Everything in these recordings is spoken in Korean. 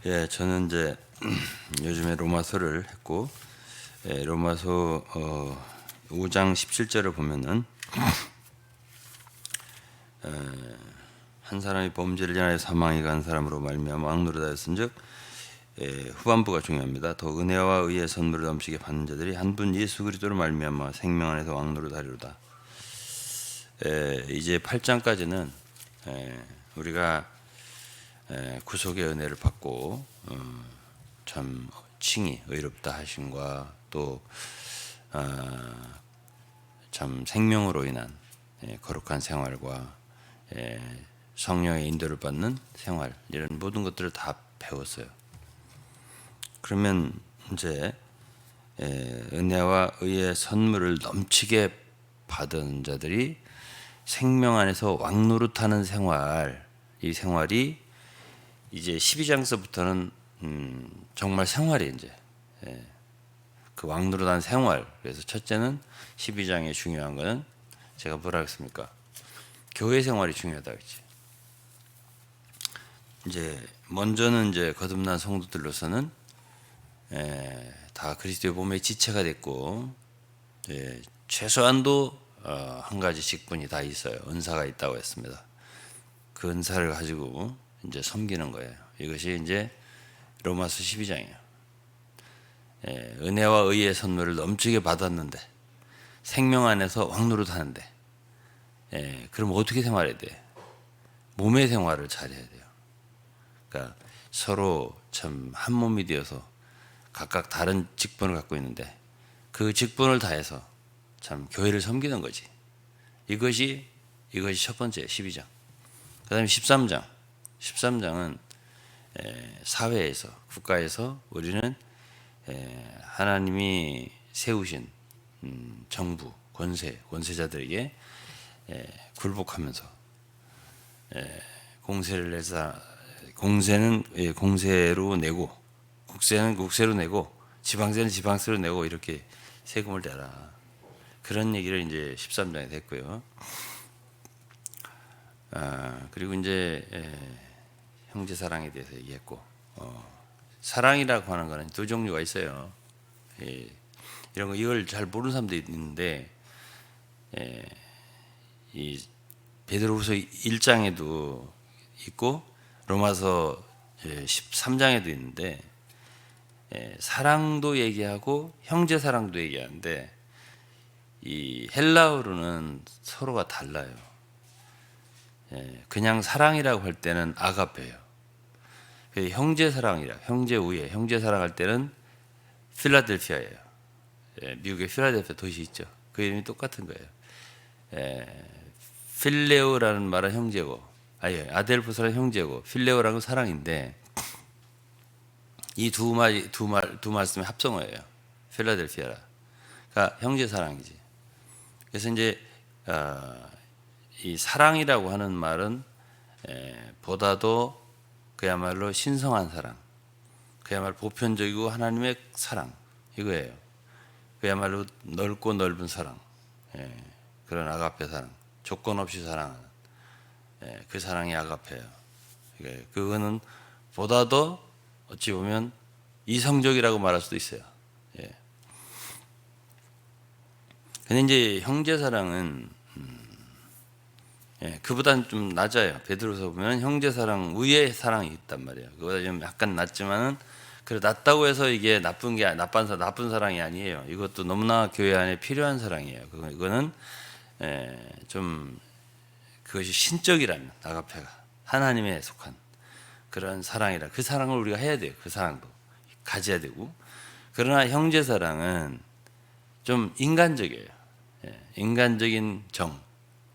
예, 저는 이제 요즘에 로마서를 했고, 로마서 5장 17절을 보면은 한 사람이 범죄를 인하여 사망에 간 사람으로 말미암아 왕노릇하였은즉, 후반부가 중요합니다. 더 은혜와 의의 선물을 넘치게 받는 자들이 한 분 예수 그리스도로 말미암아 생명 안에서 왕노릇하리로다. 이제 8장까지는 우리가 구속의 은혜를 받고 참 칭이 의롭다 하심과 또 참 생명으로 인한 거룩한 생활과 성령의 인도를 받는 생활, 이런 모든 것들을 다 배웠어요. 그러면 이제 은혜와 의의 선물을 넘치게 받은 자들이 생명 안에서 왕노릇하는 생활, 이 생활이 이제 12장서부터는 정말 생활이 이제 그 왕노릇한 생활. 그래서 첫째는 12장에 중요한 거는 제가 뭐라 했습니까? 교회 생활이 중요하다 그랬지. 이제 먼저는 이제 거듭난 성도들로서는 다 그리스도의 몸의 지체가 됐고, 최소한도 한 가지 직분이 다 있어요. 은사가 있다고 했습니다. 그 은사를 가지고 이제 섬기는 거예요. 이것이 이제 로마서 12장이에요. 은혜와 의의 선물을 넘치게 받았는데 생명 안에서 왕노릇하는데, 그럼 어떻게 생활해야 돼? 몸의 생활을 잘해야 돼요. 그러니까 서로 참 한 몸이 되어서 각각 다른 직분을 갖고 있는데 그 직분을 다해서 참 교회를 섬기는 거지. 이것이 첫 번째 12장. 그다음에 13장. 13장은 사회에서, 국가에서 우리는 하나님이 세우신 정부, 권세자들에게 굴복하면서 공세를 내서, 공세는 공세로 내고, 국세는 국세로 내고, 지방세는 지방세로 내고, 이렇게 세금을 내라. 그런 얘기를 이제 13장에 됐고요. 그리고 이제 형제 사랑에 대해서 얘기했고, 사랑이라고 하는 거는 두 종류가 있어요. 이런 거, 이걸 잘 모르는 사람도 있는데, 이 베드로후서 1장에도 있고 로마서 13장에도 있는데, 사랑도 얘기하고 형제 사랑도 얘기하는데, 이 헬라어로는 서로가 달라요. 그냥 사랑이라고 할 때는 아가페예요. 형제 사랑이라, 형제 우애, 형제 사랑할 때는 필라델피아예요. 미국의 필라델피아 도시 있죠. 그 이름이 똑같은 거예요. 필레오라는 말은 형제고, 아델포스라는 형제고, 필레오라는 건 사랑인데, 이 두 말씀의 합성어예요. 필라델피아라. 그러니까 형제 사랑이지. 그래서 이제 이 사랑이라고 하는 말은 보다도 그야말로 신성한 사랑, 그야말로 보편적이고 하나님의 사랑, 이거예요. 그야말로 넓고 넓은 사랑, 그런 아가페 사랑, 조건 없이 사랑하는 그 사랑이 아가페예요. 그거는 보다도 어찌 보면 이성적이라고 말할 수도 있어요. 근데 이제 형제 사랑은 그보다는 좀 낮아요. 베드로서 보면 형제 사랑, 우애 사랑이 있단 말이에요. 그보다 좀 약간 낮지만은, 그래 낮다고 해서 이게 나쁜 사랑이 아니에요. 이것도 너무나 교회 안에 필요한 사랑이에요. 그거는 좀 그것이 신적이라면, 아가페가 하나님에 속한 그런 사랑이라, 그 사랑을 우리가 해야 돼요. 그 사랑도 가져야 되고. 그러나 형제 사랑은 좀 인간적이에요. 인간적인 정,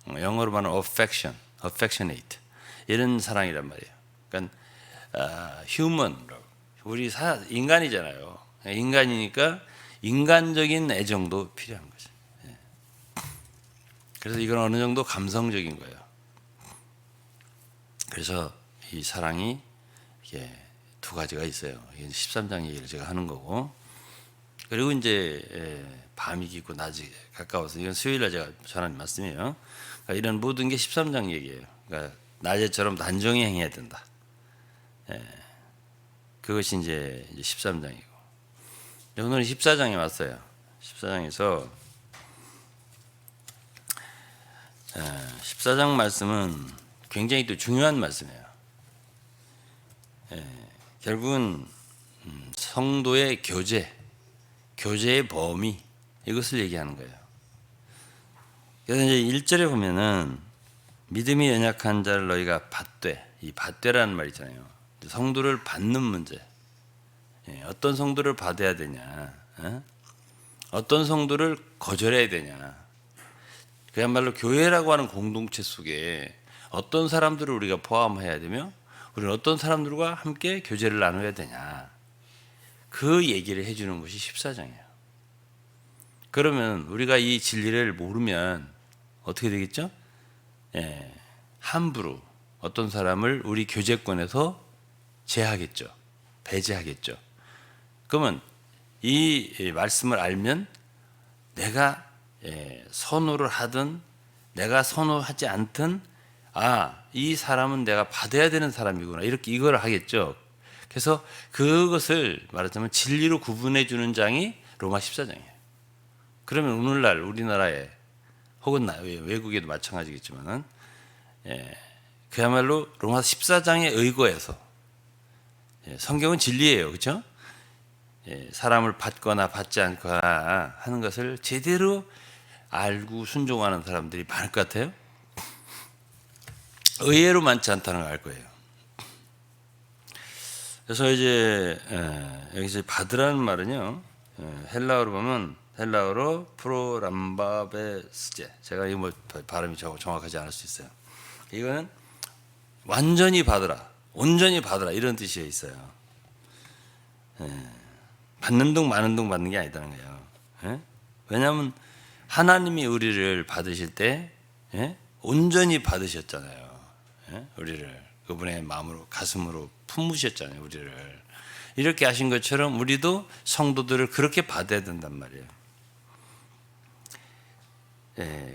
영어로 말하면 affectionate, 이런 사랑이란 말이에요. 그러니까 human, 우리 인간이잖아요. 인간이니까 인간적인 애정도 필요한 거죠. 그래서 이건 어느 정도 감성적인 거예요. 그래서 이 사랑이 이게 두 가지가 있어요. 13장 얘기를 제가 하는 거고, 그리고 이제 밤이 깊고 낮이 가까워서, 이건 수요일날 제가 전한 말씀이에요. 그러니까 이런 모든 게 13장 얘기예요. 그러니까 낮에처럼 단정히 행해야 된다. 그것이 이제 13장이고 오늘은 14장에 왔어요. 14장에서 14장 말씀은 굉장히 또 중요한 말씀이에요. 결국은 성도의 교제의 범위 이것을 얘기하는 거예요. 그래서 이제 1절에 보면은 믿음이 연약한 자를 너희가 받되, 이 받되라는 말 있잖아요. 성도를 받는 문제. 어떤 성도를 받아야 되냐, 어떤 성도를 거절해야 되냐. 그야말로 교회라고 하는 공동체 속에 어떤 사람들을 우리가 포함해야 되며 우리는 어떤 사람들과 함께 교제를 나눠야 되냐. 그 얘기를 해주는 것이 14장이에요. 그러면 우리가 이 진리를 모르면 어떻게 되겠죠? 함부로 어떤 사람을 우리 교제권에서 제하겠죠. 배제하겠죠. 그러면 이 말씀을 알면 내가 선호를 하든 내가 선호하지 않든 이 사람은 내가 받아야 되는 사람이구나 이렇게 이걸 하겠죠. 그래서 그것을 말하자면 진리로 구분해 주는 장이 로마 14장이에요. 그러면 오늘날 우리나라에 혹은 외국에도 마찬가지겠지만은 그야말로 로마 14장에 의거해서 성경은 진리예요. 그렇죠? 사람을 받거나 받지 않거나 하는 것을 제대로 알고 순종하는 사람들이 많을 것 같아요. 의외로 많지 않다는 걸 알 거예요. 그래서 이제 여기서 받으라는 말은요, 헬라어로 보면 헬라어로 프로람바베스제. 제가 이거 뭐 발음이 정확하지 않을 수 있어요. 이거는 완전히 받으라, 온전히 받으라 이런 뜻이 있어요. 받는 동 마는 동 받는 게 아니다는 거예요. 왜냐하면 하나님이 우리를 받으실 때 온전히 받으셨잖아요. 우리를 그분의 마음으로 가슴으로 품으셨잖아요. 우리를 이렇게 하신 것처럼 우리도 성도들을 그렇게 받아야 된단 말이에요.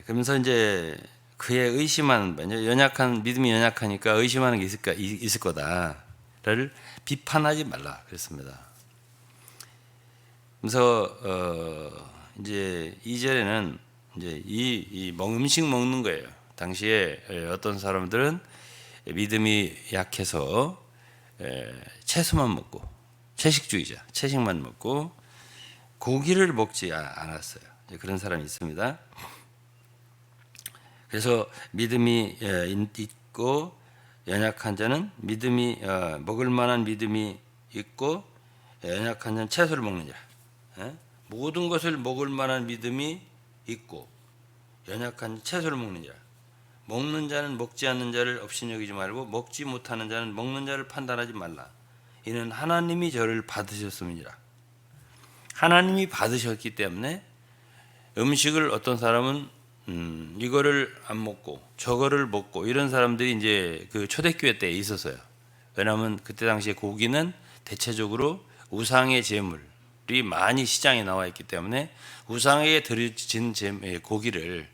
그러면서 이제 그의 의심하는 연약한 믿음이 연약하니까 의심하는 게 있을 거다를 비판하지 말라 그랬습니다. 그래서 이제 2절에는 이제 이 음식 먹는 거예요. 당시에 어떤 사람들은 믿음이 약해서 채소만 먹고 채식주의자, 채식만 먹고 고기를 먹지 않았어요. 그런 사람이 있습니다. 그래서 믿음이 있고 연약한 자는 믿음이 먹을 만한 믿음이 있고 연약한 자는 채소를 먹는 자. 모든 것을 먹을 만한 믿음이 있고 연약한 채소를 먹는 자. 먹는 자는 먹지 않는 자를 업신여기지 말고 먹지 못하는 자는 먹는 자를 판단하지 말라. 이는 하나님이 저를 받으셨음이니라. 하나님이 받으셨기 때문에 음식을 어떤 사람은 이거를 안 먹고 저거를 먹고 이런 사람들이 이제 그 초대교회 때에 있었어요. 왜냐하면 그때 당시에 고기는 대체적으로 우상의 제물이 많이 시장에 나와 있기 때문에 우상에게 드려진 고기를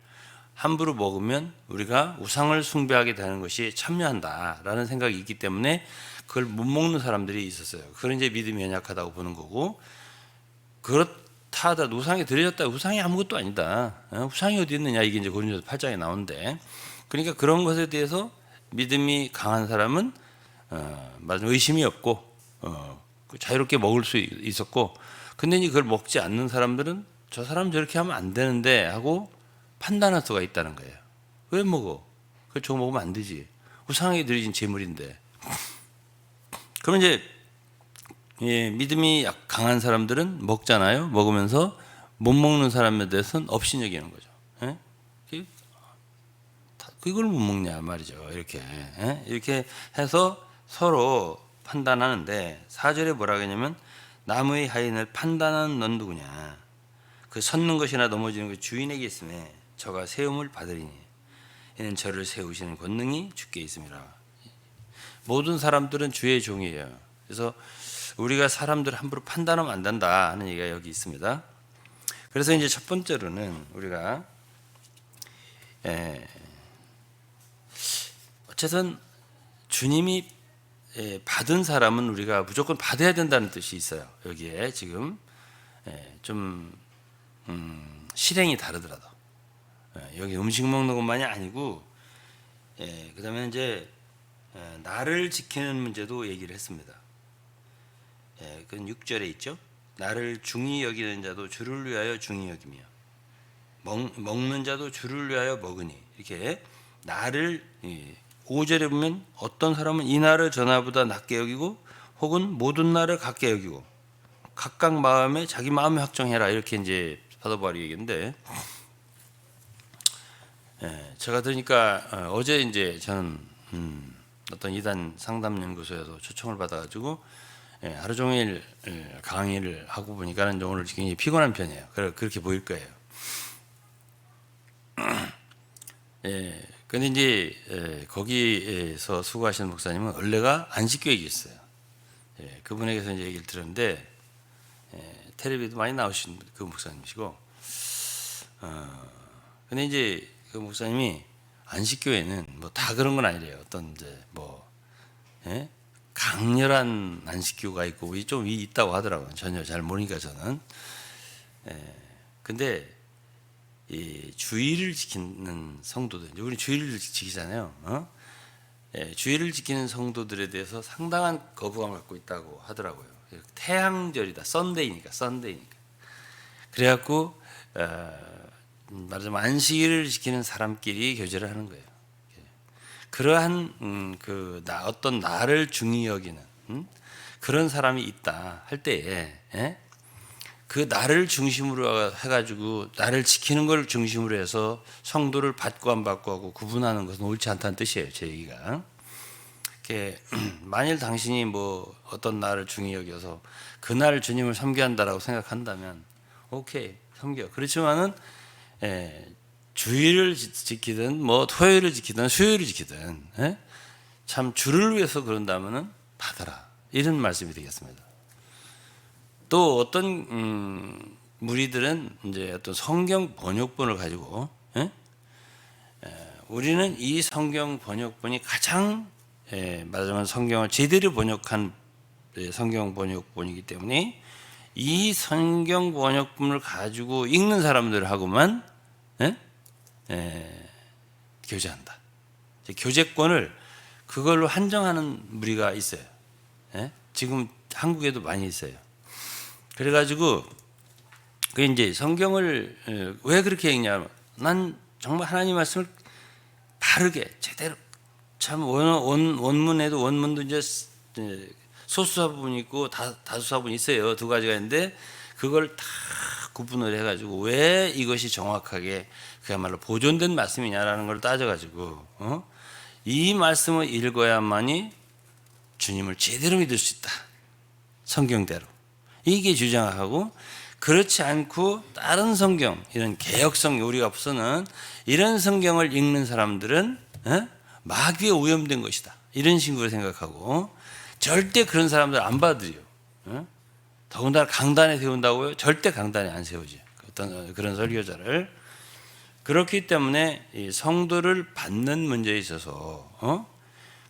함부로 먹으면 우리가 우상을 숭배하게 되는 것이 참여한다라는 생각이 있기 때문에 그걸 못 먹는 사람들이 있었어요. 그런 이제 믿음이 연약하다고 보는 거고, 그렇다 하더라도 우상에 드려졌다. 우상이 아무것도 아니다. 우상이 어디 있느냐 이게 이제 고린도서 8장에 나오는데, 그러니까 그런 것에 대해서 믿음이 강한 사람은 의심이 없고 자유롭게 먹을 수 있었고, 근데 이제 그걸 먹지 않는 사람들은 저 사람 저렇게 하면 안 되는데 하고 판단할 수가 있다는 거예요. 왜 먹어? 그걸 저거 먹으면 안 되지. 우상에게 드려진 제물인데. 그러면 이제 믿음이 강한 사람들은 먹잖아요. 먹으면서 못 먹는 사람에 대해서는 업신여기는 거죠. 그걸 못 먹냐 말이죠. 이렇게 해서 서로 판단하는데 4절에 뭐라고 하냐면 나무의 하인을 판단하는 넌 누구냐. 그 섰는 것이나 넘어지는 것 주인에게 있음에 저가 세움을 받으리니 이는 저를 세우시는 권능이 주께 있음이라. 모든 사람들은 주의 종이에요. 그래서 우리가 사람들 함부로 판단하면 안 된다 하는 얘기가 여기 있습니다. 그래서 이제 첫 번째로는 우리가 어쨌든 주님이 받은 사람은 우리가 무조건 받아야 된다는 뜻이 있어요. 여기에 지금 좀 실행이 다르더라도 여기 음식 먹는 것만이 아니고 그다음에 이제 나를 지키는 문제도 얘기를 했습니다. 그건 6절에 있죠. 나를 중히 여기는 자도 주를 위하여 중히 여기며 먹는 자도 주를 위하여 먹으니 이렇게 나를 5절에 보면 어떤 사람은 이 날을 저 날보다 낮게 여기고 혹은 모든 날을 같게 여기고 각각 마음에 자기 마음에 확정해라 이렇게 이제 사도 바울이 얘기했는데 제가 들으니까 어제 이제 저는 어떤 이단 상담 연구소에서 초청을 받아가지고 하루 종일 강의를 하고 보니까는 오늘 굉장히 피곤한 편이에요. 그렇게 보일 거예요. 근데 이제 거기에서 수고하시는 목사님은 원래가 안식교에 계셨어요. 그분에게서 이제 얘기를 들었는데 텔레비도 많이 나오신 그 목사님이시고, 근데 이제 그 목사님이 안식교회는 뭐 다 그런 건 아니래요. 어떤 이제 뭐 강렬한 안식교가 있고 좀 있다고 하더라고요. 전혀 잘 모르니까 저는. 근데 이 주의를 지키는 성도들, 우리 주의를 지키잖아요. 주의를 지키는 성도들에 대해서 상당한 거부감을 갖고 있다고 하더라고요. 태양절이다, 썬데이니까. 그래갖고 말하자면 안식일을 지키는 사람끼리 교제를 하는 거예요. 그러한 어떤 나를 중히 여기는 그런 사람이 있다 할 때에 그 나를 중심으로 해가지고 나를 지키는 걸 중심으로 해서 성도를 받고 안 받고 하고 구분하는 것은 옳지 않다는 뜻이에요. 제 얘기가. 만일 당신이 뭐 어떤 나를 중히 여겨서 그날 주님을 섬겨야 한다라고 생각한다면 오케이 섬겨. 그렇지만은 주일을 지키든 뭐 토요일을 지키든 수요일을 지키든 참 주를 위해서 그런다면은 받아라 이런 말씀이 되겠습니다. 또 어떤 무리들은 이제 어떤 성경 번역본을 가지고 우리는 이 성경 번역본이 가장 말하자면 성경을 제대로 번역한 성경 번역본이기 때문에 이 성경 번역본을 가지고 읽는 사람들하고만 교제한다. 교제권을 그걸로 한정하는 무리가 있어요. 지금 한국에도 많이 있어요. 그래가지고 그 이제 성경을 왜 그렇게 읽냐면 난 정말 하나님 말씀을 바르게 제대로 참 원문에도 원문도 이제 소수사분이 있고 다수사분이 있어요. 두 가지가 있는데 그걸 다 구분을 해가지고 왜 이것이 정확하게 그야말로 보존된 말씀이냐라는 걸 따져가지고 이 말씀을 읽어야만이 주님을 제대로 믿을 수 있다. 성경대로. 이게 주장하고 그렇지 않고 다른 성경 이런 개혁성 우리가 쓰는 이런 성경을 읽는 사람들은 마귀에 오염된 것이다 이런 식으로 생각하고 절대 그런 사람들 안 받아들여요. 더군다나 강단에 세운다고요? 절대 강단에 안 세우지. 어떤 그런 설교자를. 그렇기 때문에 이 성도를 받는 문제에 있어서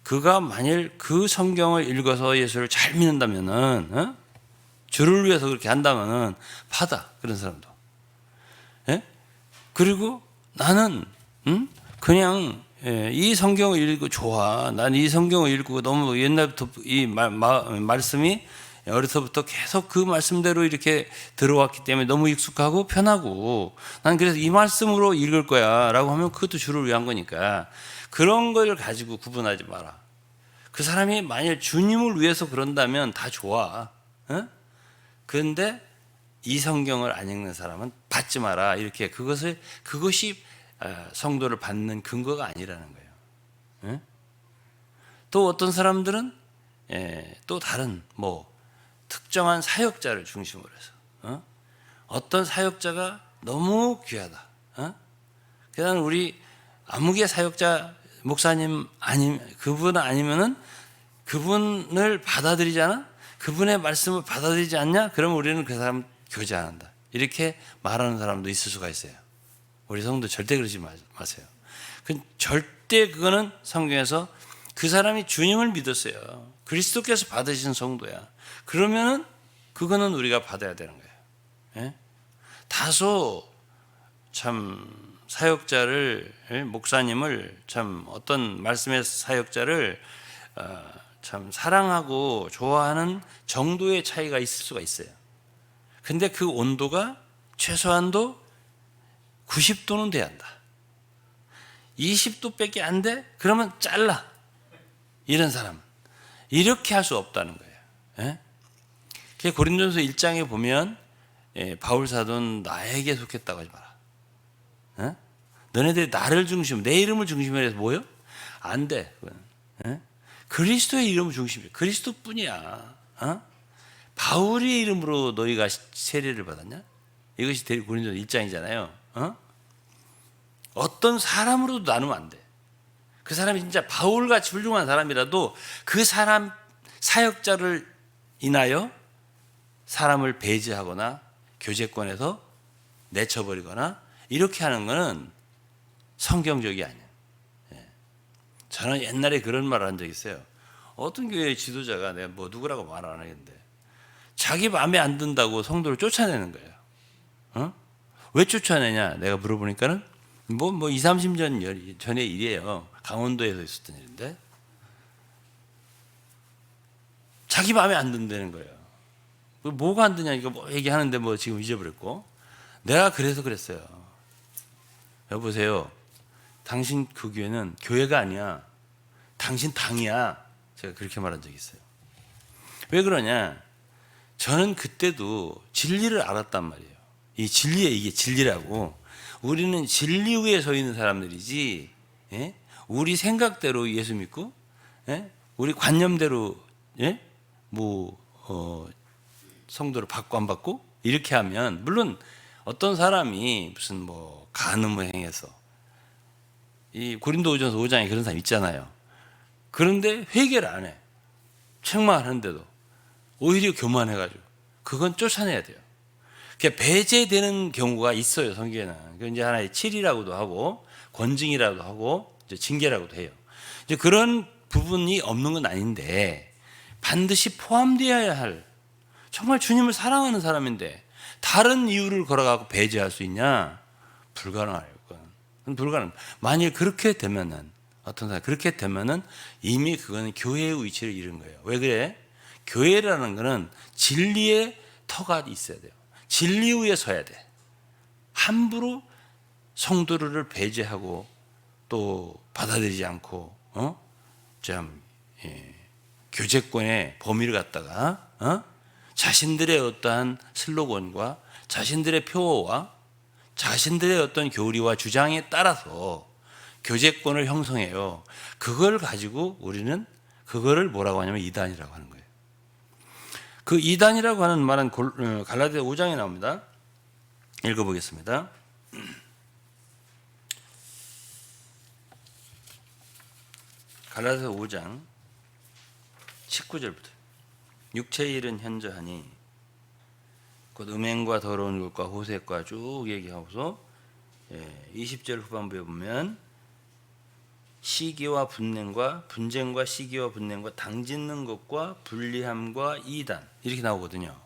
그가 만일 그 성경을 읽어서 예수를 잘 믿는다면은 주를 위해서 그렇게 한다면은 받아 그런 사람도. 그리고 나는 그냥 이 성경을 읽고 좋아. 난 이 성경을 읽고 너무 옛날부터 이 말씀이 어려서부터 계속 그 말씀대로 이렇게 들어왔기 때문에 너무 익숙하고 편하고 난 그래서 이 말씀으로 읽을 거야 라고 하면 그것도 주를 위한 거니까 그런 걸 가지고 구분하지 마라. 그 사람이 만일 주님을 위해서 그런다면 다 좋아. 그런데 이 성경을 안 읽는 사람은 받지 마라. 이렇게 그것이 성도를 받는 근거가 아니라는 거예요. 또 어떤 사람들은 또 다른 뭐 특정한 사역자를 중심으로 해서 어떤 사역자가 너무 귀하다. 그다음 우리 아무개 사역자 목사님 그분 아니면은 그분을 받아들이지 않아? 그분의 말씀을 받아들이지 않냐? 그러면 우리는 그 사람 교제 안 한다. 이렇게 말하는 사람도 있을 수가 있어요. 우리 성도 절대 그러지 마세요. 절대 그거는 성경에서 그 사람이 주님을 믿었어요. 그리스도께서 받으신 성도야. 그러면은 그거는 우리가 받아야 되는 거예요. 예? 다소 참 사역자를, 목사님을, 참 어떤 말씀의 사역자를 참 사랑하고 좋아하는 정도의 차이가 있을 수가 있어요. 근데 그 온도가 최소한도 90도는 돼야 한다. 20도밖에 안 돼? 그러면 잘라. 이런 사람 이렇게 할 수 없다는 거예요. 예? 고린도전서 1장에 보면 바울 사도는 나에게 속했다고 하지 마라. 예? 너네들이 나를 중심, 내 이름을 중심으로 해서 뭐요? 안 돼. 예? 그리스도의 이름을 중심이야. 그리스도뿐이야. 어? 바울의 이름으로 너희가 세례를 받았냐? 이것이 고린도전서 1장이잖아요. 어떤 사람으로도 나누면 안 돼. 그 사람이 진짜 바울같이 훌륭한 사람이라도 그 사람 사역자를 인하여 사람을 배제하거나 교제권에서 내쳐버리거나 이렇게 하는 것은 성경적이 아니에요. 저는 옛날에 그런 말을 한 적이 있어요. 어떤 교회의 지도자가 내가 뭐 누구라고 말 안 하겠는데 자기 마음에 안 든다고 성도를 쫓아내는 거예요. 왜 쫓아내냐? 내가 물어보니까는 뭐 20, 30년 전의 일이에요. 강원도에서 있었던 일인데 자기 마음에 안 든다는 거예요. 뭐가 안 드냐니까 뭐 얘기하는데 뭐 지금 잊어버렸고 내가 그래서 그랬어요. 여보세요. 당신 그 교회는 교회가 아니야. 당신 당이야. 제가 그렇게 말한 적이 있어요. 왜 그러냐? 저는 그때도 진리를 알았단 말이에요. 이 진리에 이게 진리라고. 우리는 진리 위에 서 있는 사람들이지, 예? 우리 생각대로 예수 믿고, 예? 우리 관념대로, 예? 성도를 받고 안 받고 이렇게 하면 물론 어떤 사람이 무슨 뭐 간음을 행해서 이 고린도후전서 5장에 그런 사람 있잖아요. 그런데 회개를 안 해. 책망을 하는데도 오히려 교만해가지고 그건 쫓아내야 돼요. 배제되는 경우가 있어요. 성경에는 그 이제 하나의 칠이라고도 하고 권징이라고도 하고 이제 징계라고도 해요. 이제 그런 부분이 없는 건 아닌데 반드시 포함되어야 할 정말 주님을 사랑하는 사람인데 다른 이유를 걸어가고 배제할 수 있냐? 불가능해요. 그건 불가능. 만일 그렇게 되면은 어떤 사람 그렇게 되면은 이미 그거는 교회의 위치를 잃은 거예요. 왜 그래? 교회라는 거는 진리의 터가 있어야 돼요. 진리 위에 서야 돼. 함부로 성도를 배제하고 또 받아들이지 않고 교제권의 범위를 갖다가 자신들의 어떠한 슬로건과 자신들의 표어와 자신들의 어떤 교리와 주장에 따라서 교제권을 형성해요. 그걸 가지고 우리는 그거를 뭐라고 하냐면 이단이라고 하는 거예요. 그 이단이라고 하는 말은 갈라디아 5장에 나옵니다. 읽어보겠습니다. 갈라디아 5장 19절부터 육체의 일은 현저하니 곧 음행과 더러운 것과 호색과 쭉 얘기하고서 20절 후반부에 보면 시기와 분냉과 분쟁과 시기와 분냉과 당짓는 것과 불리함과 이단 이렇게 나오거든요.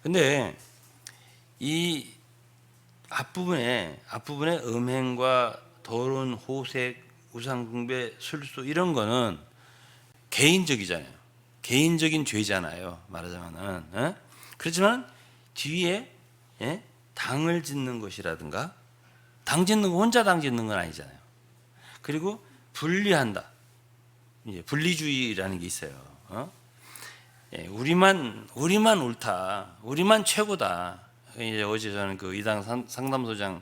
근데 이 앞부분에 음행과 더러운 호색, 우상숭배, 술수 이런 거는 개인적이잖아요. 개인적인 죄잖아요. 말하자면은. 그렇지만 뒤에 당을 짓는 것이라든가 당 짓는 거 혼자 당 짓는 건 아니잖아요. 그리고 분리한다. 분리주의라는 게 있어요. 우리만 옳다. 우리만 최고다. 이제 어제 저는 그 이당 상담소장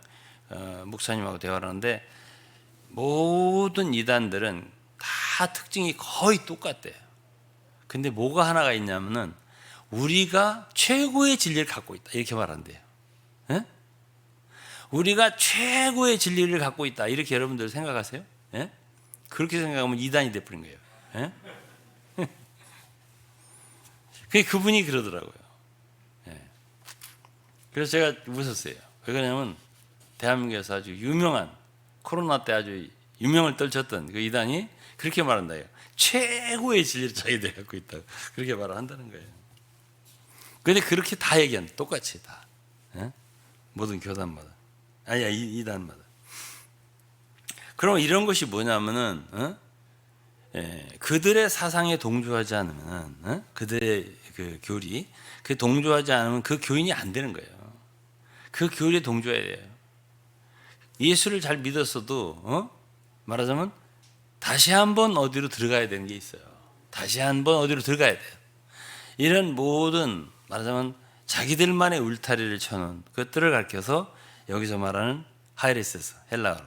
목사님하고 대화를 하는데 모든 이단들은 다 특징이 거의 똑같대요. 근데 뭐가 하나가 있냐면은 우리가 최고의 진리를 갖고 있다. 이렇게 말한대요. 예? 우리가 최고의 진리를 갖고 있다. 이렇게 여러분들 생각하세요? 예? 그렇게 생각하면 이단이 돼버린 거예요. 예? 그분이 그러더라고요. 예. 그래서 제가 웃었어요. 왜 그러냐면 대한민국에서 아주 유명한 코로나 때 아주 유명을 떨쳤던 그 이단이 그렇게 말한다요. 최고의 진리를 자기들이 갖고 있다. 그렇게 말을 한다는 거예요. 그런데 그렇게 다 얘기한다. 똑같이 다. 예? 모든 교단마다. 아니야, 이단마다. 그럼 이런 것이 뭐냐면은, 그들의 사상에 동조하지 않으면, 그들의 그 교리, 그 동조하지 않으면 그 교인이 안 되는 거예요. 그 교리에 동조해야 돼요. 예수를 잘 믿었어도, 말하자면, 다시 한번 어디로 들어가야 되는 게 있어요. 다시 한번 어디로 들어가야 돼요. 이런 모든, 말하자면, 자기들만의 울타리를 쳐놓은 것들을 가르쳐서 여기서 말하는 하이레스에서 헬라어로.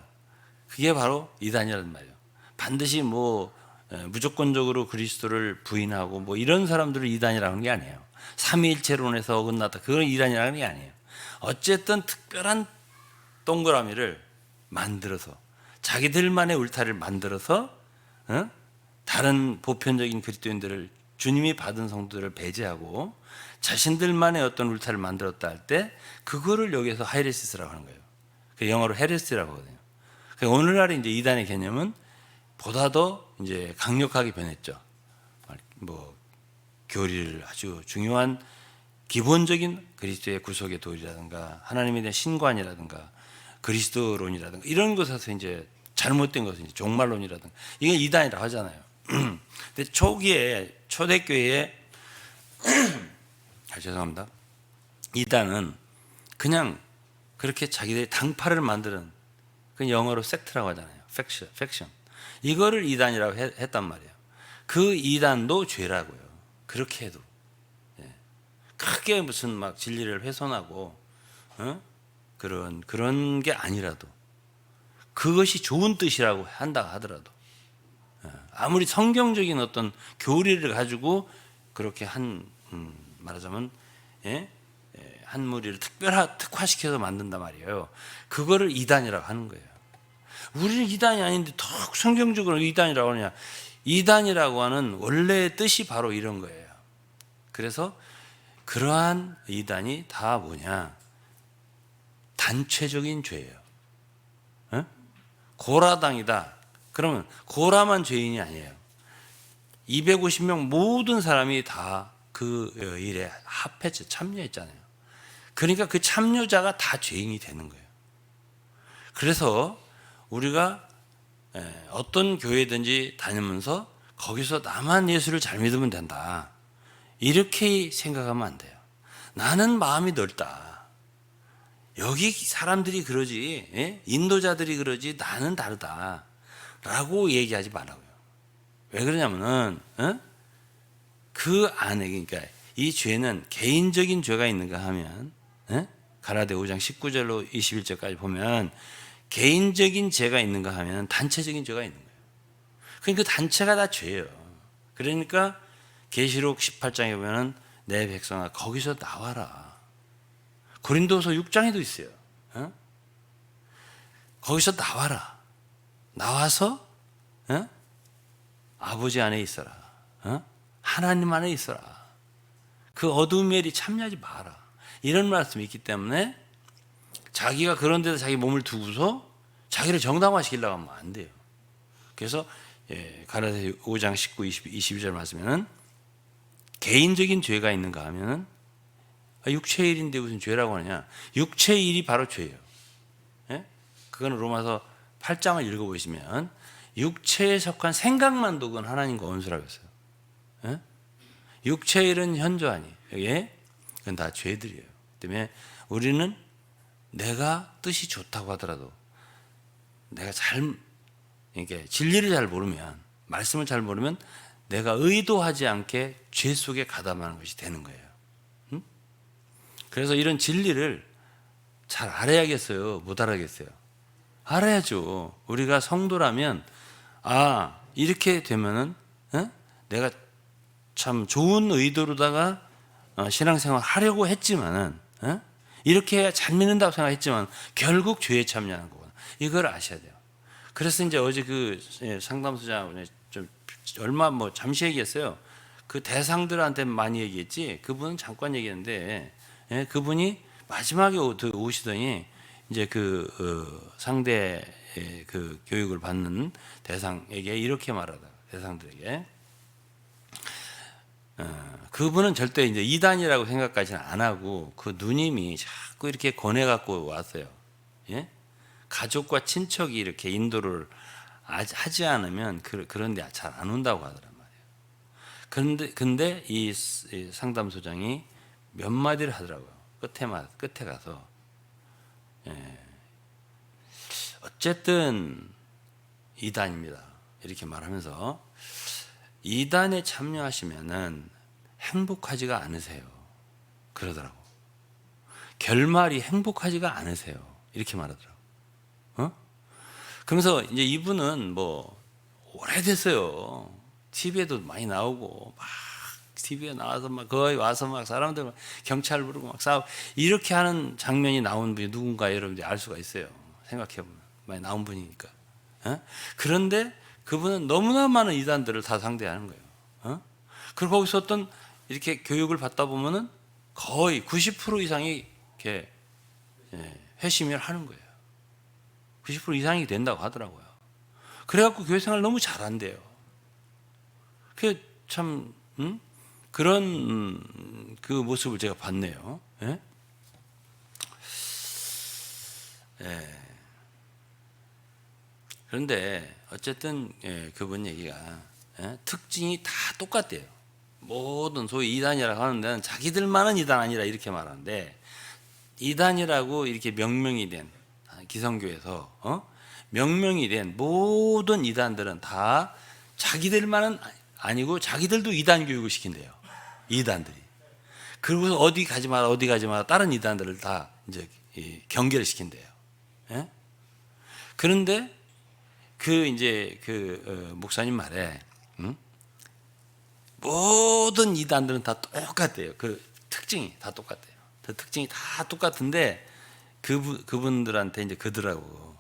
그게 바로 이단이라는 말이에요. 반드시 무조건적으로 그리스도를 부인하고 이런 사람들을 이단이라는 게 아니에요. 삼위일체론에서 어긋났다. 그건 이단이라는 게 아니에요. 어쨌든 특별한 동그라미를 만들어서 자기들만의 울타리를 만들어서 다른 보편적인 그리스도인들을 주님이 받은 성도들을 배제하고 자신들만의 어떤 울타리를 만들었다 할 때 그거를 여기서 하이레시스라고 하는 거예요. 그 영어로 헤레스라고 하거든요. 오늘날의 이제 이단의 개념은 보다 더 이제 강력하게 변했죠. 교리를 아주 중요한 기본적인 그리스도의 구속의 도리라든가 하나님에 대한 신관이라든가 그리스도론이라든가 이런 것에서 이제 잘못된 것은 이제 종말론이라든가 이게 이단이라고 하잖아요. 근데 초기에 초대교회에 죄송합니다. 이단은 그냥 그렇게 자기들이 당파를 만드는 그 영어로 섹트라고 하잖아요. 팩션. 이거를 이단이라고 했단 말이에요. 그 이단도 죄라고요. 그렇게 해도 크게 무슨 막 진리를 훼손하고 그런 게 아니라도 그것이 좋은 뜻이라고 한다 하더라도 아무리 성경적인 어떤 교리를 가지고 그렇게 말하자면 한 무리를 특화시켜서 만든단 말이에요. 그거를 이단이라고 하는 거예요. 우리는 이단이 아닌데 더 성경적으로 이단이라고 하느냐. 이단이라고 하는 원래의 뜻이 바로 이런 거예요. 그래서 그러한 이단이 다 뭐냐. 단체적인 죄예요. 고라당이다. 그러면 고라만 죄인이 아니에요. 250명 모든 사람이 다 그 일에 합했죠. 참여했잖아요. 그러니까 그 참여자가 다 죄인이 되는 거예요. 그래서 우리가 어떤 교회든지 다니면서 거기서 나만 예수를 잘 믿으면 된다. 이렇게 생각하면 안 돼요. 나는 마음이 넓다. 여기 사람들이 그러지, 인도자들이 그러지, 나는 다르다. 라고 얘기하지 말라고요. 왜 그러냐면은, 그 안에, 그러니까 이 죄는 개인적인 죄가 있는가 하면, 가라데 5장 19절로 21절까지 보면, 개인적인 죄가 있는가 하면 단체적인 죄가 있는 거예요. 그러니까 그 단체가 다 죄예요. 그러니까 계시록 18장에 보면 내 백성아 거기서 나와라. 고린도서 6장에도 있어요. 거기서 나와라. 나와서 아버지 안에 있어라. 하나님 안에 있어라. 그 어두운 일이 참여하지 마라. 이런 말씀이 있기 때문에 자기가 그런 데서 자기 몸을 두고서 자기를 정당화시키려고 하면 안 돼요. 그래서 가라데 5장 19, 22절 말씀에는 개인적인 죄가 있는가 하면은 육체의 일인데 무슨 죄라고 하느냐. 육체의 일이 바로 죄예요. 그건 로마서 8장을 읽어보시면 육체에 속한 생각만도 그건 하나님과 원수라고 했어요. 육체의 일은 현저하니 그건 다 죄들이에요. 때문에 우리는 내가 뜻이 좋다고 하더라도 내가 이렇게 진리를 잘 모르면 말씀을 잘 모르면 내가 의도하지 않게 죄 속에 가담하는 것이 되는 거예요. 그래서 이런 진리를 잘 알아야겠어요? 못 알아야겠어요? 알아야죠. 우리가 성도라면 이렇게 되면은 내가 참 좋은 의도로다가 신앙생활 하려고 했지만은 이렇게 해야 잘 믿는다고 생각했지만 결국 죄에 참여하는 거구나. 이걸 아셔야 돼요. 그래서 이제 어제 그 상담소장 좀 얼마 잠시 얘기했어요. 그 대상들한테 많이 얘기했지. 그분은 잠깐 얘기했는데 그분이 마지막에 오시더니 이제 상대 그 교육을 받는 대상에게 이렇게 말하다. 대상들에게. 그분은 절대 이제 이단이라고 생각까지는 안 하고 그 누님이 자꾸 이렇게 권해 갖고 왔어요. 예? 가족과 친척이 이렇게 인도를 하지 않으면 그런 데 잘 안 온다고 하더란 말이에요. 근데 이 상담소장이 몇 마디를 하더라고요. 끝에 가서 어쨌든 이단입니다. 이렇게 말하면서 이단에 참여하시면은 행복하지가 않으세요. 그러더라고. 결말이 행복하지가 않으세요. 이렇게 말하더라고. 그러면서 이제 이분은 뭐 오래됐어요. TV에도 많이 나오고 막 TV에 나와서 막 거기 와서 막 사람들 막 경찰 부르고 막 싸우고 이렇게 하는 장면이 나온 분이 누군가 여러분들이 알 수가 있어요. 생각해 보면 많이 나온 분이니까. 그런데 그분은 너무나 많은 이단들을 다 상대하는 거예요. 그리고 거기서 어떤 이렇게 교육을 받다 보면은 거의 90% 이상이 이렇게 회심을 하는 거예요. 90% 이상이 된다고 하더라고요. 그래갖고 교회 생활 너무 잘한대요. 그 참 그런 그 모습을 제가 봤네요. 예? 예. 그런데 어쨌든 그분 얘기가 특징이 다 똑같대요. 모든 소위 이단이라고 하는 데는 자기들만은 이단 아니라 이렇게 말하는데 이단이라고 이렇게 명명이 된 기성교에서 명명이 된 모든 이단들은 다 자기들만은 아니고 자기들도 이단 교육을 시킨대요. 이단들이. 그리고 어디 가지 마라 다른 이단들을 다 이제 경계를 시킨대요. 예? 그런데 이제 목사님 말에 모든 이단들은 다 똑같대요. 그 특징이 다 똑같대요. 그 특징이 다 똑같은데 그분들한테 이제 그들하고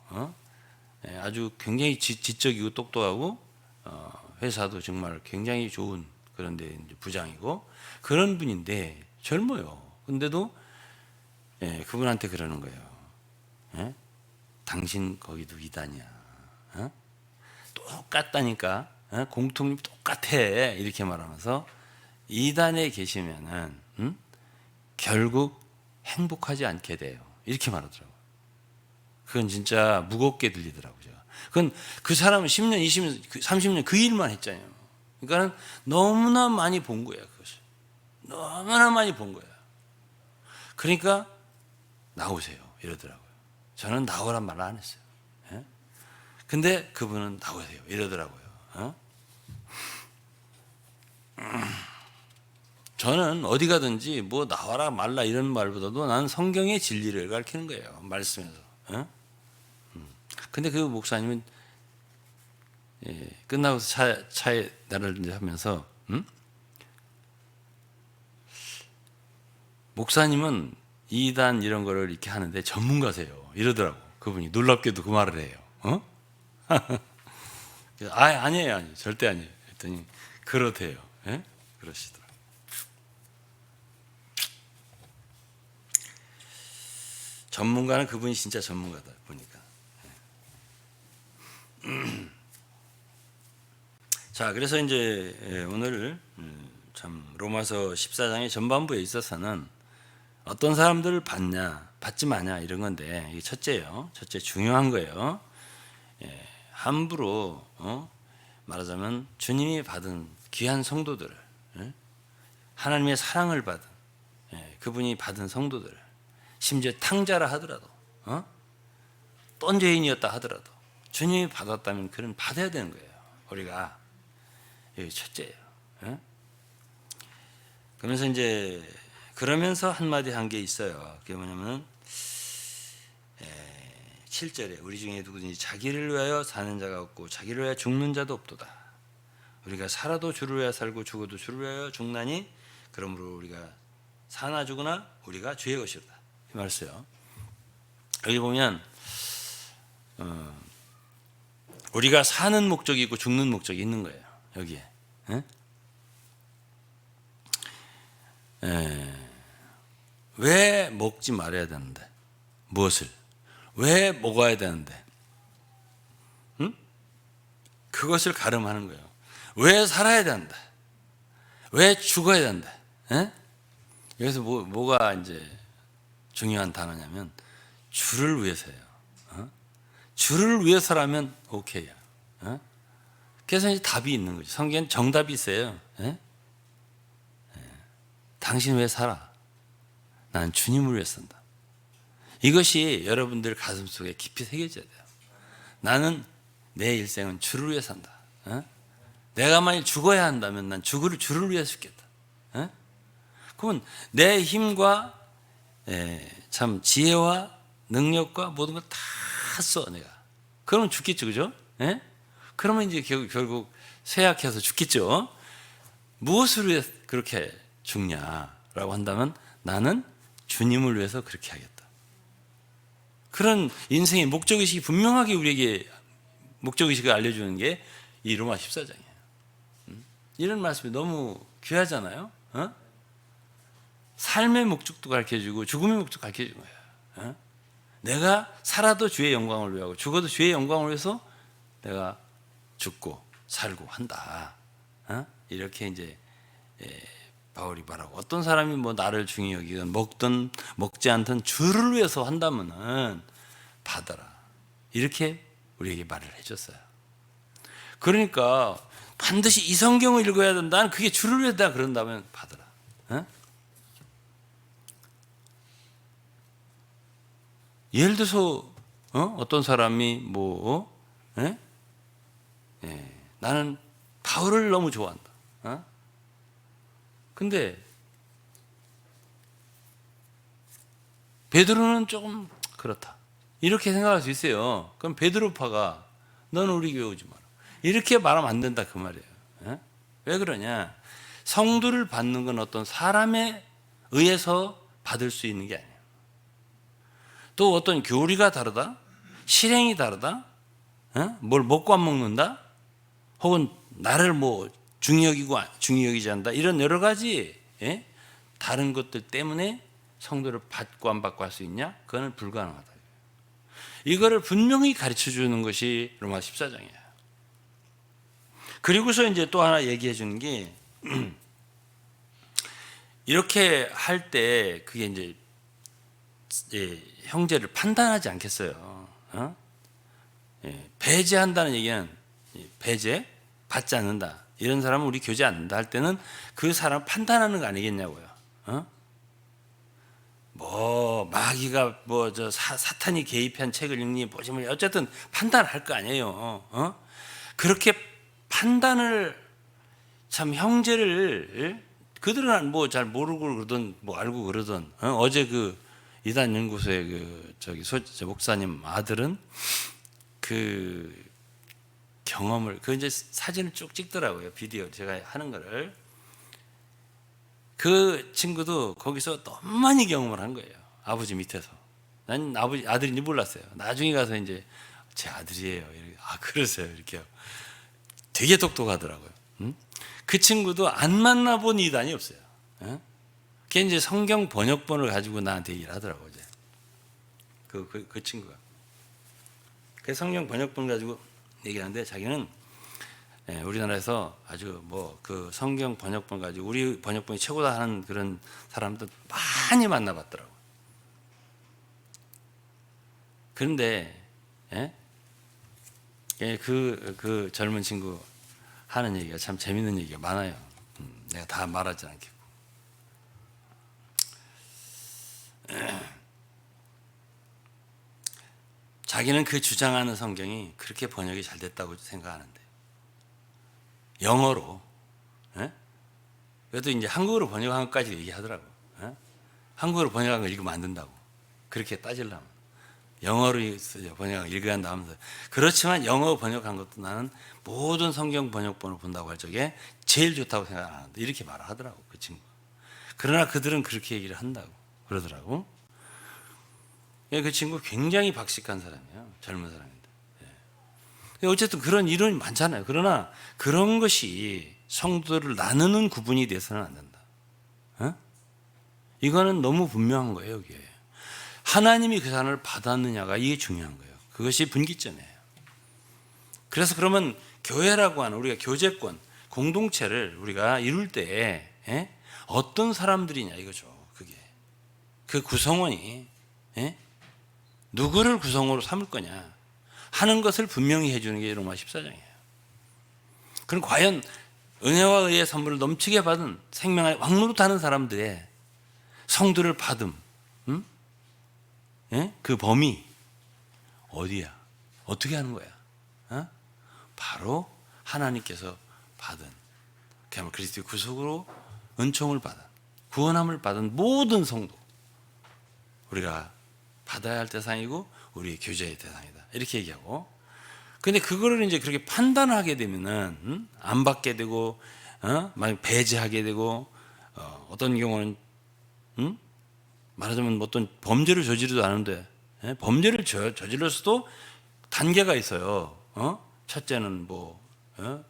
아주 굉장히 지적이고 똑똑하고 회사도 정말 굉장히 좋은 그런데 이제 부장이고 그런 분인데 젊어요. 근데도 그분한테 그러는 거예요. 당신 거기도 이단이야. 똑같다니까. 공통점 똑같아. 이렇게 말하면서 이단에 계시면은 결국 행복하지 않게 돼요. 이렇게 말하더라고요. 그건 진짜 무겁게 들리더라고요. 그건 그 사람은 10년, 20년, 30년 그 일만 했잖아요. 그러니까 너무나 많이 본 거야. 그것을. 너무나 많이 본 거야. 그러니까 나오세요. 이러더라고요. 저는 나오란 말을 안 했어요. 근데 그분은 나오세요. 이러더라고요. 저는 어디 가든지 뭐 나와라 말라 이런 말보다도 나는 성경의 진리를 가르치는 거예요. 말씀에서. 근데 그 목사님은 끝나고서 차에 나를 이제 하면서 목사님은 이단 이런 거를 이렇게 하는데 전문가세요. 이러더라고. 그분이 놀랍게도 그 말을 해요. 아니에요. 절대 아니에요. 했더니 그렇대요. 그러시더라고요. 전문가는 그분이 진짜 전문가다 보니까. 자, 그래서 이제 오늘 참 로마서 14장의 전반부에 있어서는 어떤 사람들을 받지 마냐 이런 건데 이게 첫째예요. 첫째 중요한 거예요. 함부로 말하자면 주님이 받은 귀한 성도들을 하나님의 사랑을 받은 그분이 받은 성도들을 심지어 탕자라 하더라도 떤 죄인이었다 하더라도 주님이 받았다면 그는 받아야 되는 거예요. 우리가 이게 첫째예요. 그러면서 이제 그러면서 한마디 한 게 있어요. 그게 뭐냐면 7절에 우리 중에 누구든지 자기를 위하여 사는 자가 없고 자기를 위하여 죽는 자도 없도다. 우리가 살아도 주를 위하여 살고 죽어도 주를 위하여 죽나니 그러므로 우리가 사나 죽으나 우리가 주의 것이로다. 이 말이에요. 여기 보면 우리가 사는 목적이 있고 죽는 목적이 있는 거예요. 여기에. 왜 먹지 말아야 되는데? 무엇을? 왜 먹어야 되는데? 그것을 가름하는 거예요. 왜 살아야 된다? 왜 죽어야 된다? 에? 여기서 뭐가 이제 중요한 단어냐면 주를 위해서예요. 주를 위해서라면 오케이야. 그래서 이제 답이 있는 거죠. 성경엔 정답이 있어요. 당신 왜 살아? 난 주님을 위해 산다. 이것이 여러분들 가슴속에 깊이 새겨져야 돼요. 나는 내 일생은 주를 위해 산다. 내가 만일 죽어야 한다면 난 주를 위해 죽겠다. 그러면 내 힘과 참 지혜와 능력과 모든 걸 다 써 내가. 그러면 죽겠죠, 그죠? 그러면 이제 결국 쇠약해서 죽겠죠. 무엇을 위해 그렇게 죽냐라고 한다면 나는 주님을 위해서 그렇게 하겠다. 그런 인생의 목적의식이 분명하게 우리에게 목적의식을 알려주는 게 이 로마 14장이에요. 이런 말씀이 너무 귀하잖아요. 삶의 목적도 가르쳐주고 죽음의 목적도 가르쳐주는 거예요. 내가 살아도 주의 영광을 위하고 죽어도 주의 영광을 위해서 내가 죽고 살고 한다. 이렇게 이제 바울이 말하고, 어떤 사람이 뭐 나를 중히 여기든 먹든 먹지 않든 주를 위해서 한다면은 받아라. 이렇게 우리에게 말을 해줬어요. 그러니까 반드시 이 성경을 읽어야 된다. 그게 주를 위해다 그런다면 받아라. 예를 들어서 어떤 사람이 나는 바울을 너무 좋아한다. 근데 베드로는 조금 그렇다. 이렇게 생각할 수 있어요. 그럼 베드로파가 너는 우리 교회 오지 마라. 이렇게 말하면 안 된다 그 말이에요. 왜 그러냐? 성도를 받는 건 어떤 사람에 의해서 받을 수 있는 게 아니에요. 또 어떤 교리가 다르다, 실행이 다르다, 뭘 먹고 안 먹는다, 혹은 나를 중히 여기지 않는다, 이런 여러 가지 다른 것들 때문에 성도를 받고 안 받고 할 수 있냐? 그거는 불가능하다. 이거를 분명히 가르쳐 주는 것이 로마 14장이에요. 그리고서 이제 또 하나 얘기해 주는 게 이렇게 할 때 그게 이제 형제를 판단하지 않겠어요. 배제한다는 얘기는 배제 받지 않는다. 이런 사람은 우리 교제 안 된다 할 때는 그 사람 판단하는 거 아니겠냐고요. 마귀가 사탄이 개입한 책을 읽니 보지 뭐 어쨌든 판단할 거 아니에요. 그렇게 판단을 참 형제를 그들은 잘 모르고 그러든 알고 그러든 어제 그 이단 연구소의 저 목사님 아들은 그 경험을 이제 사진을 쭉 찍더라고요. 비디오 제가 하는 거를. 그 친구도 거기서 너무 많이 경험을 한 거예요. 아버지 밑에서. 난 아들인지 몰랐어요. 나중에 가서 이제 제 아들이에요. 그러세요. 이렇게요. 되게 똑똑하더라고요. 그 친구도 안 만나본 이단이 없어요. 그게 이제 성경 번역본을 가지고 나한테 얘기를 하더라고요. 이제. 그 친구가. 그 성경 번역본 가지고 얘기하는데 자기는 우리나라에서 아주 그 성경 번역본 가지고 우리 번역본이 최고다 하는 그런 사람들 많이 만나봤더라고요. 그런데 그 젊은 친구 하는 얘기가 참 재밌는 얘기가 많아요. 내가 다 말하지 않겠고. 자기는 그 주장하는 성경이 그렇게 번역이 잘 됐다고 생각하는데 영어로 그래도 이제 한국어로 번역한 것까지 얘기하더라고. 한국어로 번역한 걸 읽으면 안 된다고. 그렇게 따지려면 영어로 번역한 걸 읽어야 한다 하면서, 그렇지만 영어 번역한 것도 나는 모든 성경 번역본을 본다고 할 적에 제일 좋다고 생각하는데 이렇게 말을 하더라고 그 친구가. 그러나 그들은 그렇게 얘기를 한다고 그러더라고. 그 친구 굉장히 박식한 사람이에요. 젊은 사람인데. 어쨌든 그런 이론이 많잖아요. 그러나 그런 것이 성도들을 나누는 구분이 돼서는 안 된다. 이거는 너무 분명한 거예요. 여기에. 하나님이 그 사람을 받았느냐가 이게 중요한 거예요. 그것이 분기점이에요. 그래서 그러면 교회라고 하는 우리가 교제권, 공동체를 우리가 이룰 때 어떤 사람들이냐 이거죠. 그게 그 구성원이 누구를 구성으로 삼을 거냐 하는 것을 분명히 해주는 게 로마 14장이에요. 그럼 과연 은혜와 의의 선물을 넘치게 받은 생명의 왕노릇하는 사람들의 성도를 받음, 그 범위 어디야? 어떻게 하는 거야? 바로 하나님께서 받은, 그야말로 그리스도의 구속으로 은총을 받은, 구원함을 받은 모든 성도, 우리가 받아야 할 대상이고 우리의 교제의 대상이다 이렇게 얘기하고, 근데 그거를 이제 그렇게 판단하게 되면은 안 받게 되고, 만약 배제하게 되고, 어떤 경우는 말하자면 어떤 범죄를 저지르지도 않은데 범죄를 저질렀어도 단계가 있어요. 첫째는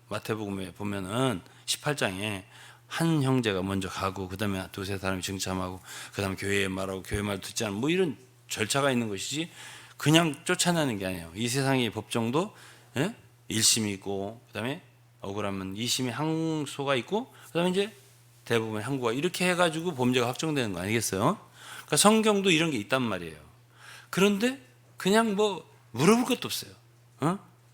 마태복음에 보면은 18장에 한 형제가 먼저 가고 그 다음에 두세 사람이 증참하고 그 다음에 교회에 말하고 교회 말 듣지 않는 이런 절차가 있는 것이지 그냥 쫓아내는 게 아니에요. 이 세상의 법정도 1심이 있고 그 다음에 억울하면 2심의 항소가 있고 그 다음에 이제 대부분의 항고가 이렇게 해가지고 범죄가 확정되는 거 아니겠어요? 그러니까 성경도 이런 게 있단 말이에요. 그런데 그냥 물어볼 것도 없어요.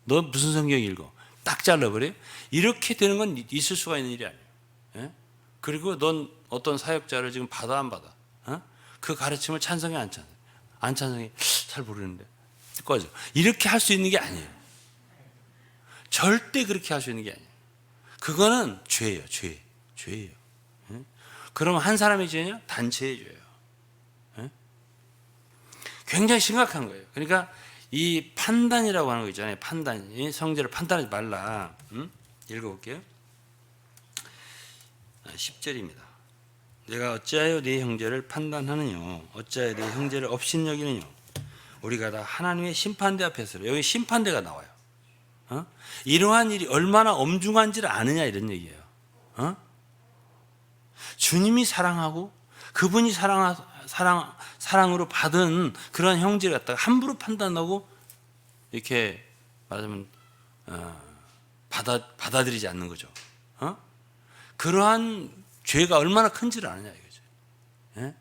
너 무슨 성경 읽어? 딱 잘라버려요. 이렇게 되는 건 있을 수가 있는 일이 아니에요. 그리고 넌 어떤 사역자를 지금 받아 안 받아? 그 가르침을 찬성해 안 찬성해? 안 찬성해? 잘 모르는데 꺼져. 이렇게 할 수 있는 게 아니에요. 절대 그렇게 할 수 있는 게 아니에요. 그거는 죄예요. 죄예요. 그러면 한 사람의 죄냐? 단체의 죄예요. 굉장히 심각한 거예요. 그러니까 이 판단이라고 하는 거 있잖아요. 판단이 성제를 판단하지 말라. 읽어볼게요. 10절입니다. 내가 어찌하여 네 형제를 판단하느냐? 어찌하여 네 형제를 업신여기느냐? 우리가 다 하나님의 심판대 앞에서, 여기 심판대가 나와요. 이러한 일이 얼마나 엄중한지를 아느냐 이런 얘기예요. 주님이 사랑하고 그분이 사랑으로 받은 그런 형제를 갖다가 함부로 판단하고 이렇게 말하자면 받아들이지 않는 거죠. 그러한 죄가 얼마나 큰지를 아느냐 이거죠.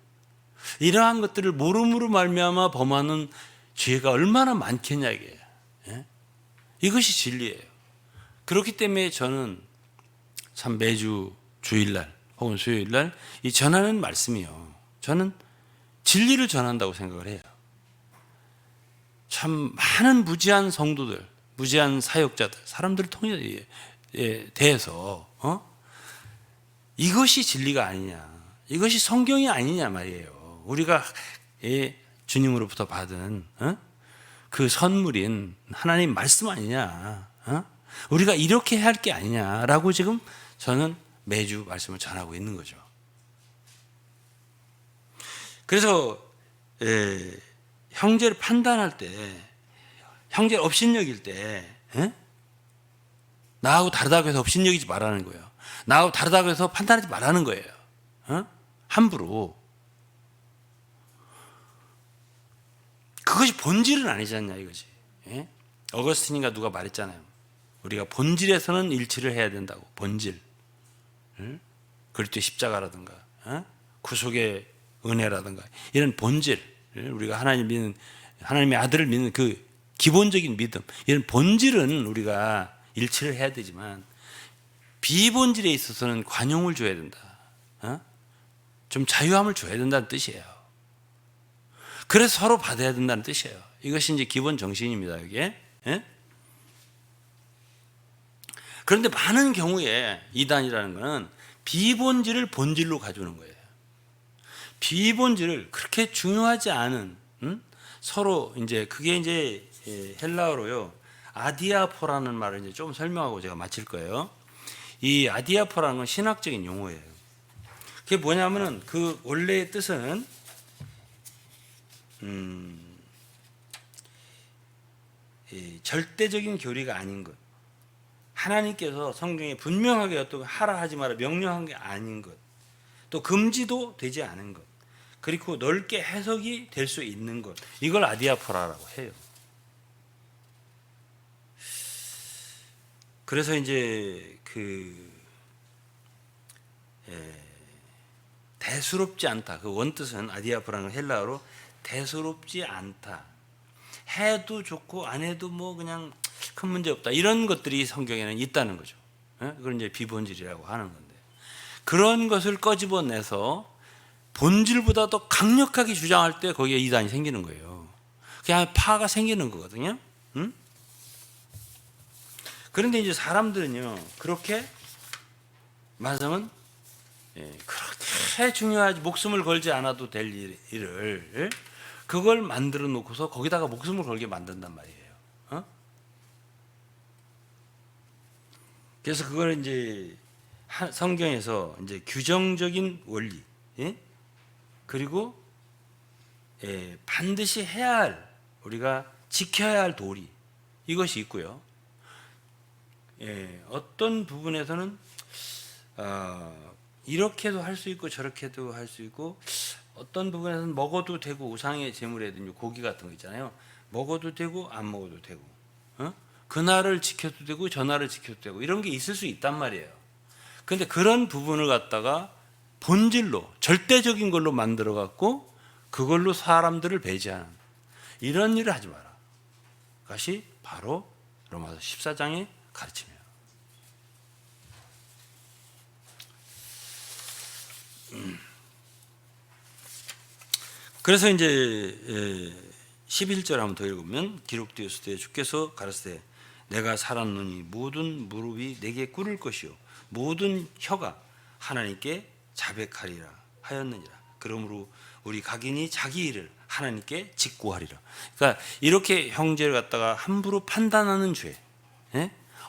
이러한 것들을 모름으로 말미암아 범하는 죄가 얼마나 많겠냐 이게. 이것이 진리예요. 그렇기 때문에 저는 참 매주 주일날 혹은 수요일날 이 전하는 말씀이요. 저는 진리를 전한다고 생각을 해요. 참 많은 무지한 성도들, 무지한 사역자들, 사람들을 통해 대해서 이것이 진리가 아니냐, 이것이 성경이 아니냐 말이에요. 우리가 주님으로부터 받은 그 선물인 하나님 말씀 아니냐, 우리가 이렇게 해야 할 게 아니냐라고 지금 저는 매주 말씀을 전하고 있는 거죠. 그래서 형제를 판단할 때, 형제를 업신여길 때 나하고 다르다고 해서 업신여기지 말라는 거예요. 나하고 다르다고 해서 판단하지 말라는 거예요. 함부로. 그것이 본질은 아니지 않냐 이거지. 어거스틴인가 누가 말했잖아요. 우리가 본질에서는 일치를 해야 된다고. 본질. 그리스도의 십자가라든가 구속의 은혜라든가 이런 본질, 우리가 하나님 믿는, 하나님의 아들을 믿는 그 기본적인 믿음, 이런 본질은 우리가 일치를 해야 되지만 비본질에 있어서는 관용을 줘야 된다. 좀 자유함을 줘야 된다는 뜻이에요. 그래서 서로 받아야 된다는 뜻이에요. 이것이 이제 기본 정신입니다. 이게. 그런데 많은 경우에 이단이라는 것은 비본질을 본질로 가져오는 거예요. 비본질을 그렇게 중요하지 않은, 서로 이제 그게 이제 헬라어로요 아디아포라는 말을 이제 좀 설명하고 제가 마칠 거예요. 이 아디아포라는 건 신학적인 용어예요. 그게 뭐냐면은 그 원래의 뜻은 절대적인 교리가 아닌 것. 하나님께서 성경에 분명하게 어떤 하라 하지 마라 명령한 게 아닌 것, 또 금지도 되지 않은 것, 그리고 넓게 해석이 될 수 있는 것, 이걸 아디아포라라고 해요. 그래서 이제 그 대수롭지 않다. 그 원뜻은 아디아프라는 헬라어로 대수롭지 않다. 해도 좋고 안 해도 뭐 그냥 큰 문제 없다. 이런 것들이 성경에는 있다는 거죠. 그걸 이제 비본질이라고 하는 건데, 그런 것을 꺼집어내서 본질보다 더 강력하게 주장할 때 거기에 이단이 생기는 거예요. 그냥 파가 생기는 거거든요. 응? 그런데 이제 사람들은요, 그렇게 말하자면 그렇게 중요하지, 목숨을 걸지 않아도 될 일을 그걸 만들어 놓고서 거기다가 목숨을 걸게 만든단 말이에요. 그래서 그걸 이제 성경에서 이제 규정적인 원리, 그리고 반드시 해야 할, 우리가 지켜야 할 도리, 이것이 있고요. 어떤 부분에서는 이렇게도 할 수 있고 저렇게도 할 수 있고, 어떤 부분에서는 먹어도 되고, 우상의 제물이라든지 고기 같은 거 있잖아요. 먹어도 되고 안 먹어도 되고, 그날을 지켜도 되고 저날을 지켜도 되고, 이런 게 있을 수 있단 말이에요. 그런데 그런 부분을 갖다가 본질로 절대적인 걸로 만들어 갖고 그걸로 사람들을 배제하는 이런 일을 하지 마라. 그것이 바로 로마서 14장의 가르침이에요. 그래서 이제 11절 한번 더 읽으면, 기록되었을 주께서 가르치되 내가 살았노니 모든 무릎이 내게 꿇을 것이요 모든 혀가 하나님께 자백하리라 하였느니라. 그러므로 우리 각인이 자기 일을 하나님께 직고하리라. 그러니까 이렇게 형제를 갖다가 함부로 판단하는 죄,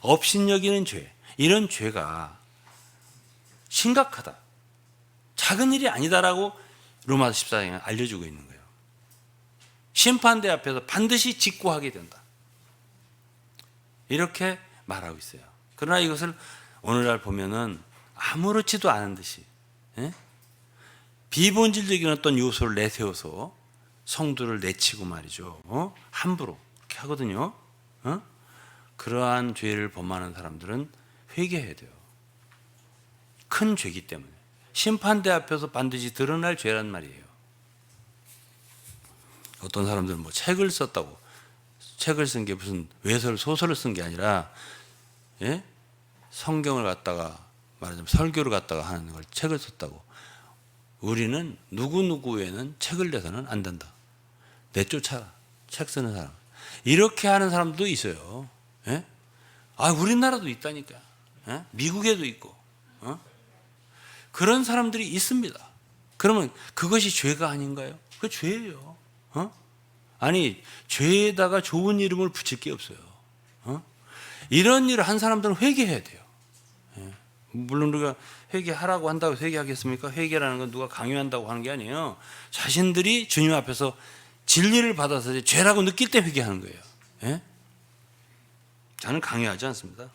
업신여기는 죄, 이런 죄가 심각하다, 작은 일이 아니다라고 로마서 14장에 알려주고 있는 거예요. 심판대 앞에서 반드시 직고하게 된다, 이렇게 말하고 있어요. 그러나 이것을 오늘날 보면은 아무렇지도 않은 듯이 비본질적인 어떤 요소를 내세워서 성도를 내치고 말이죠, 함부로 그렇게 하거든요. 그러한 죄를 범하는 사람들은 회개해야 돼요. 큰 죄이기 때문에 심판대 앞에서 반드시 드러날 죄란 말이에요. 어떤 사람들은 뭐 책을 썼다고, 책을 쓴 게 무슨 외설 소설을 쓴 게 아니라 성경을 갖다가 말하자면 설교를 갖다가 하는 걸 책을 썼다고, 우리는 누구누구 외에는 책을 내서는 안 된다, 내쫓아라 책 쓰는 사람, 이렇게 하는 사람도 있어요. 우리나라도 있다니까. 미국에도 있고, 그런 사람들이 있습니다. 그러면 그것이 죄가 아닌가요? 그 죄예요. 아니, 죄에다가 좋은 이름을 붙일 게 없어요. 이런 일을 한 사람들은 회개해야 돼요. 물론 우리가 회개하라고 한다고 회개하겠습니까? 회개라는 건 누가 강요한다고 하는 게 아니에요. 자신들이 주님 앞에서 진리를 받아서 죄라고 느낄 때 회개하는 거예요. 저는 강요하지 않습니다.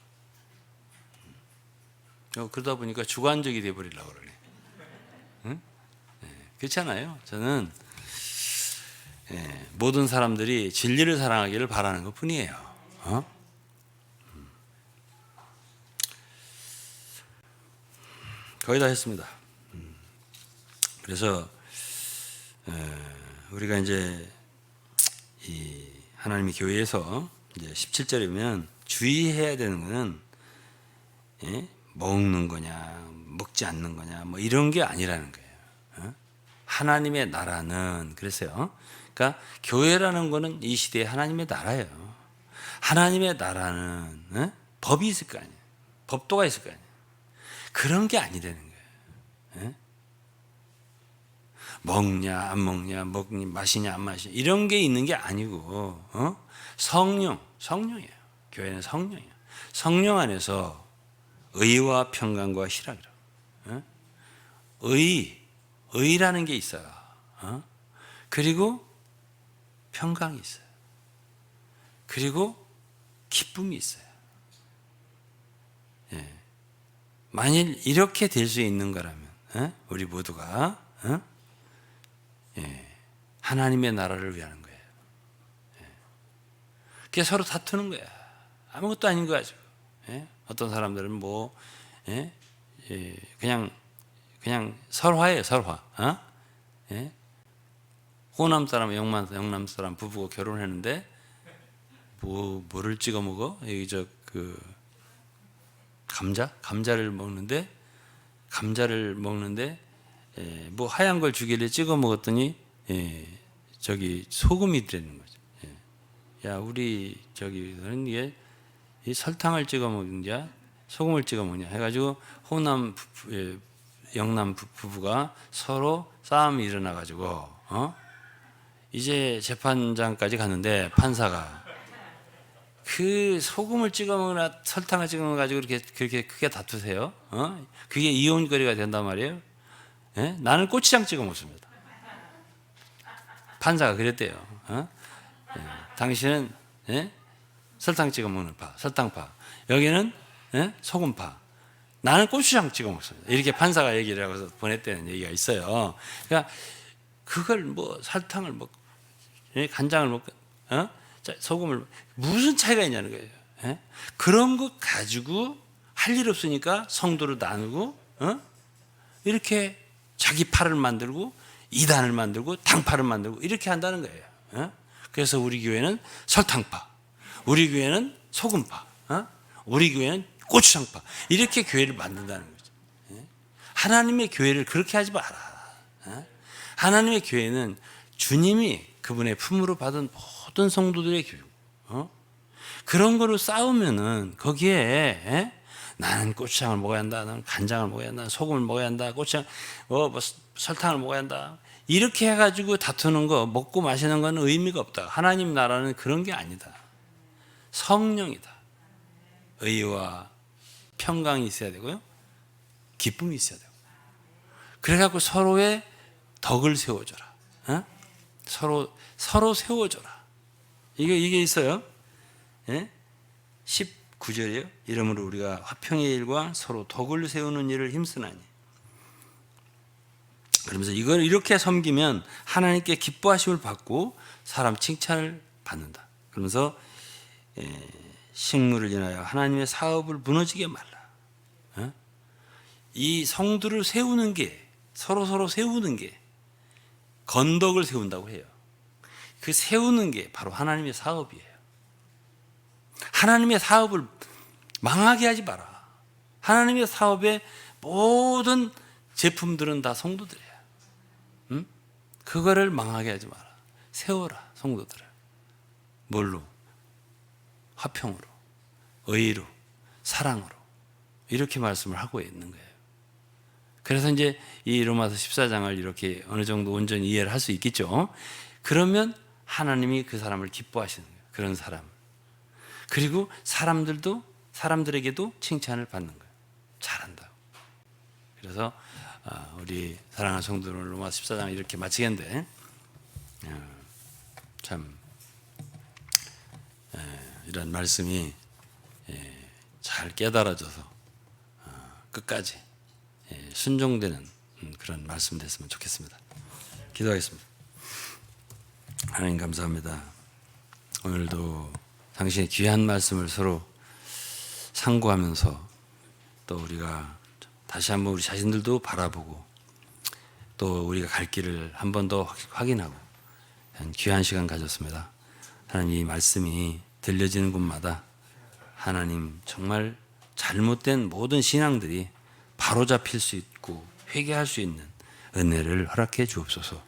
그러다 보니까 주관적이 돼버리려고 그러네. 그렇지 않아요? 저는 모든 사람들이 진리를 사랑하기를 바라는 것 뿐이에요. 거의 다 했습니다. 그래서 우리가 이제 이 하나님의 교회에서 이제 17절이면 주의해야 되는 것은 먹는 거냐 먹지 않는 거냐 뭐 이런 게 아니라는 거예요. 하나님의 나라는, 그랬어요. 그러니까 교회라는 거는 이 시대의 하나님의 나라예요. 하나님의 나라는 법이 있을 거 아니에요. 법도가 있을 거 아니에요. 그런 게 아니라는 거예요. 먹냐 안 먹냐, 먹니 마시냐 안 마시냐, 이런 게 있는 게 아니고 성령이에요. 교회는 성령이에요. 성령 안에서 의와 평강과 희락이라고. 의라는 게 있어요. 그리고 평강이 있어요. 그리고 기쁨이 있어요. 만일 이렇게 될 수 있는 거라면 우리 모두가 하나님의 나라를 위하는 거예요. 그게 서로 다투는 거야. 아무것도 아닌 거 가지고. 어떤 사람들은 뭐 그냥 그냥 설화예요, 설화. 예? 호남 사람, 영남 사람 부부가 결혼했는데 뭐를 찍어 먹어? 여기 감자를 먹는데 뭐 하얀 걸 주길래 찍어 먹었더니 저기 소금이 들어있는 거죠. 야, 우리 저기는 이게 이 설탕을 찍어 먹느냐 소금을 찍어 먹냐 해가지고 호남 영남 부부가 서로 싸움이 일어나 가지고 이제 재판장까지 갔는데 판사가 그 소금을 찍어 먹으나 설탕을 찍어 먹어 가지고 그렇게 크게 다투세요? 그게 이혼거리가 된단 말이에요. 예? 나는 고추장 찍어 먹습니다. 판사가 그랬대요. 당신은 설탕 찍어 먹는 파, 설탕파. 여기는 소금파. 나는 고추장 찍어 먹습니다. 이렇게 판사가 얘기를 하고서 보냈다는 얘기가 있어요. 그러니까 그걸 뭐 설탕을 먹고 간장을 먹고 소금을 무슨 차이가 있냐는 거예요. 그런 거 가지고 할 일 없으니까 성도를 나누고 이렇게 자기 파를 만들고 이단을 만들고 당파를 만들고 이렇게 한다는 거예요. 그래서 우리 교회는 설탕파, 우리 교회는 소금파, 우리 교회는 고추장파 이렇게 교회를 만든다는 거죠. 하나님의 교회를 그렇게 하지 마라. 하나님의 교회는 주님이 그분의 품으로 받은 모든 성도들의 교육. 그런 거로 싸우면은 거기에 나는 고추장을 먹어야 한다, 나는 간장을 먹어야 한다, 소금을 먹어야 한다, 고추장, 뭐 설탕을 먹어야 한다. 이렇게 해가지고 다투는 거, 먹고 마시는 건 의미가 없다. 하나님 나라는 그런 게 아니다. 성령이다. 의와 평강이 있어야 되고요, 기쁨이 있어야 되고. 그래갖고 서로의 덕을 세워줘라. 서로 세워줘라. 이게 있어요. 19절이에요. 이러므로 우리가 화평의 일과 서로 덕을 세우는 일을 힘쓰나니. 그러면서 이걸 이렇게 섬기면 하나님께 기뻐하심을 받고 사람 칭찬을 받는다. 그러면서 식물을 인하여 하나님의 사업을 무너지게 말라. 이 성도를 세우는 게, 서로 세우는 게 건덕을 세운다고 해요. 그 세우는 게 바로 하나님의 사업이에요. 하나님의 사업을 망하게 하지 마라. 하나님의 사업의 모든 제품들은 다 성도들이에요. 그거를 망하게 하지 마라. 세워라, 성도들을. 뭘로? 화평으로, 의로, 사랑으로. 이렇게 말씀을 하고 있는 거예요. 그래서 이제 이 로마서 14장을 이렇게 어느 정도 온전히 이해를 할 수 있겠죠. 그러면 하나님이 그 사람을 기뻐하시는 거예요. 그런 사람. 그리고 사람들에게도 칭찬을 받는 거예요. 잘한다. 그래서 우리 사랑하는 성도들 로마서 14장을 이렇게 마치겠는데, 참 이런 말씀이 잘 깨달아져서 끝까지 순종되는 그런 말씀 됐으면 좋겠습니다. 기도하겠습니다. 하나님 감사합니다. 오늘도 당신의 귀한 말씀을 서로 상고하면서 또 우리가 다시 한번 우리 자신들도 바라보고 또 우리가 갈 길을 한 번 더 확인하고 귀한 시간 가졌습니다. 하나님, 이 말씀이 들려지는 곳마다 하나님 정말 잘못된 모든 신앙들이 바로잡힐 수 있고 회개할 수 있는 은혜를 허락해 주옵소서.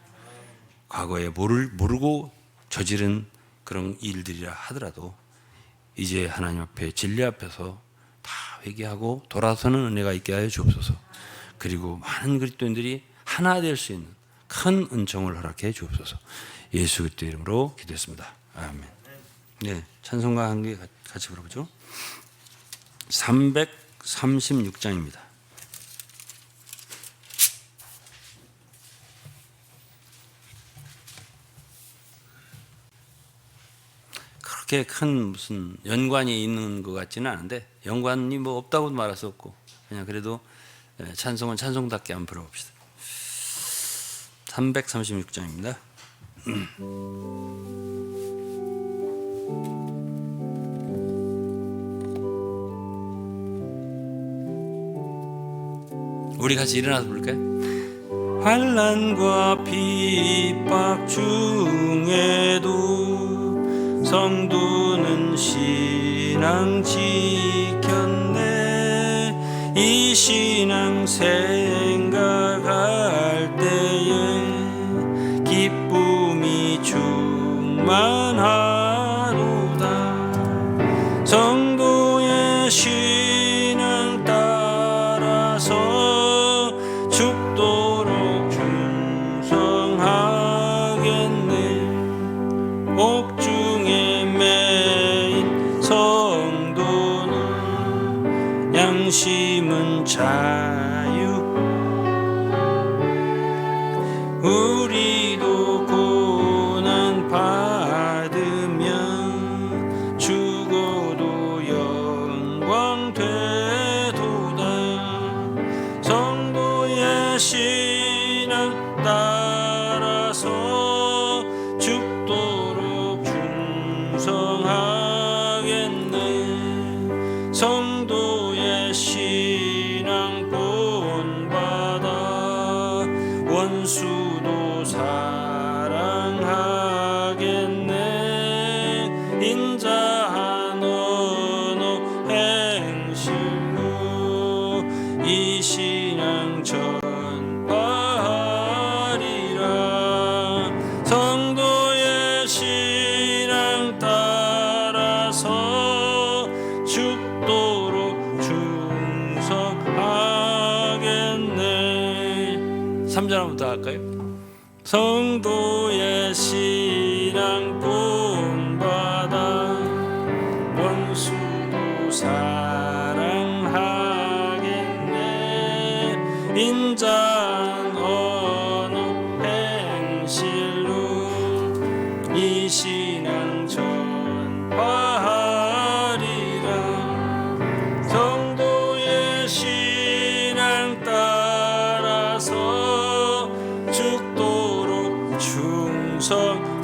과거에 모르고 저지른 그런 일들이라 하더라도 이제 하나님 앞에 진리 앞에서 다 회개하고 돌아서는 은혜가 있게 하여 주옵소서. 그리고 많은 그리스도인들이 하나 될 수 있는 큰 은총을 허락해 주옵소서. 예수 그리스도 이름으로 기도했습니다. 아멘. 네, 찬송가 한 개 같이 부르죠. 336장입니다. 그렇게 큰 무슨 연관이 있는 것 같지는 않은데, 연관이 뭐 없다고 말할 수 없고, 그냥 그래도 찬송은 찬송답게 한번 불러봅시다. 336장입니다. 우리 같이 일어나서 부를까요? 환난과 핍박 중에도 성도는 신앙 지켰네. 이 신앙 생각할 때에 기쁨이 충만하도다. 성도의 신앙 따라서 죽도록 충성하겠네. 옥중에 매인 성도는 양심은 자유. 우리도 고난 받으면 죽어도 영광 되도다. 성도의 신앙 따라서 죽도록 충성하겠네. 성도의 신앙 본받아 원수도 사랑하겠네. 인자한 언어 행실로 이 신앙 전파하리라. 성도의 신앙 따라서 죽도록 충성하겠네. 3절 한번 더 할까요? 성도의 신앙 본받아 원수도 사랑하겠네. 인자한 언어 행실로 이 신앙 전파하리라. 성도의 신앙 따라서 죽도록 충성